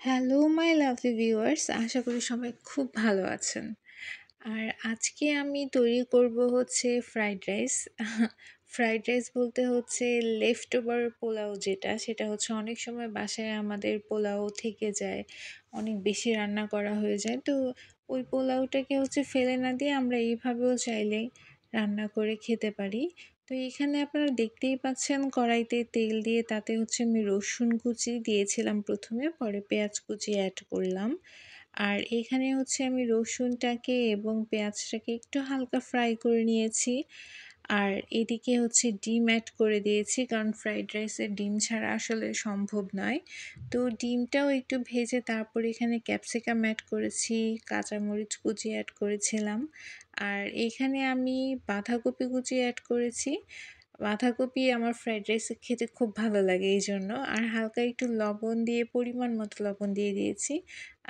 Hello my lovely viewers, আশা করি সবাই খুব ভালো আছেন। আর আজকে আমি তৈরি করব হচ্ছে ফ্রাইড রাইস। ফ্রাইড রাইস বলতে হচ্ছে লেফট ওভার পোলাও যেটা, সেটা হচ্ছে অনেক সময় বাসায় আমাদের পোলাও থেকে যায়, অনেক বেশি রান্না করা হয়ে যায়। তো ওই পোলাওটাকে হচ্ছে ফেলে না দিয়ে আমরা এইভাবেও চাইলে রান্না করে খেতে পারি। তো এখানে আপনারা দেখতেই পাচ্ছেন কড়াইতে তেল দিয়ে তাতে হচ্ছে আমি রসুন কুচি দিয়েছিলাম প্রথমে, পরে পেঁয়াজ কুচি অ্যাড করলাম। আর এখানে হচ্ছে আমি রসুনটাকে এবং পেঁয়াজটাকে একটু হালকা ফ্রাই করে নিয়েছি। আর এদিকে হচ্ছে ডিম অ্যাড করে দিয়েছি, কারণ ফ্রাইড রাইসে ডিম ছাড়া আসলে সম্ভব নয়। তো ডিমটাও একটু ভেজে তারপর এখানে ক্যাপসিকাম অ্যাড করেছি, কাঁচামরিচ কুচি অ্যাড করেছিলাম। আর এখানে আমি বাঁধাকপি কুচি অ্যাড করেছি। বাঁধাকপি আমার ফ্রাইড রাইসে খেতে খুব ভালো লাগে এইজন্য। আর হালকা একটু লবণ দিয়ে, পরিমাণ মতো লবণ দিয়ে দিয়েছি।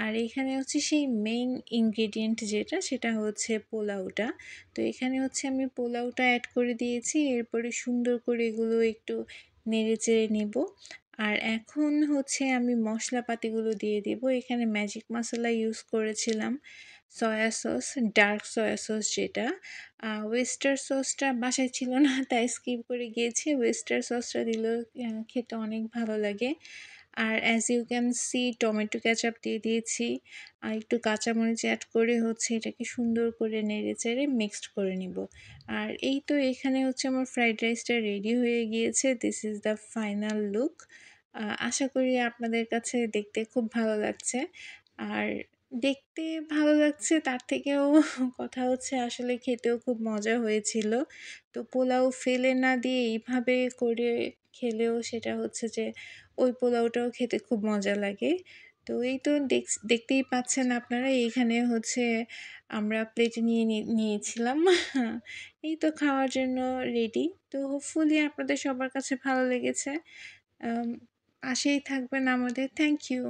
আর এখানে হচ্ছে সেই মেইন ইনগ্রেডিয়েন্ট যেটা, সেটা হচ্ছে পোলাওটা। তো এখানে হচ্ছে আমি পোলাওটা অ্যাড করে দিয়েছি। এরপরে সুন্দর করে এগুলো একটু নেড়েচেড়ে নিব। আর এখন হচ্ছে আমি মশলাপাতিগুলো দিয়ে দিব। এখানে ম্যাজিক মশলা ইউজ করেছিলাম, soya sauce, dark soya sauce যেটা। ওয়েস্টার সসটা বাসায় ছিল না, তাই স্কিপ করে গিয়েছি। ওয়েস্টার সসটা দিলেও খেতে অনেক ভালো লাগে। আর as you can see tomato ketchup দিয়ে দিয়েছি। আর একটু কাঁচামরিচ অ্যাড করে হচ্ছে এটাকে সুন্দর করে নেড়েচেড়ে মিক্সড করে নিব। আর এই তো এখানে হচ্ছে আমার ফ্রাইড রাইসটা রেডি হয়ে গিয়েছে। This is the final look. আশা করি আপনাদের কাছে দেখতে খুব ভালো লাগছে। আর দেখতে ভালো লাগছে তার থেকেও কথা হচ্ছে আসলে খেতেও খুব মজা হয়েছিল। তো পোলাও ফেলে না দিয়ে এইভাবে করে খেলেও সেটা হচ্ছে যে ওই পোলাওটাও খেতে খুব মজা লাগে। তো এই তো দেখতেই পাচ্ছেন আপনারা, এইখানে হচ্ছে আমরা প্লেটে নিয়েছিলাম। এই তো খাওয়ার জন্য রেডি। তো হোপফুলি আপনাদের সবার কাছে ভালো লেগেছে। আম পাশেই থাকবেন আমাদের। Thank you.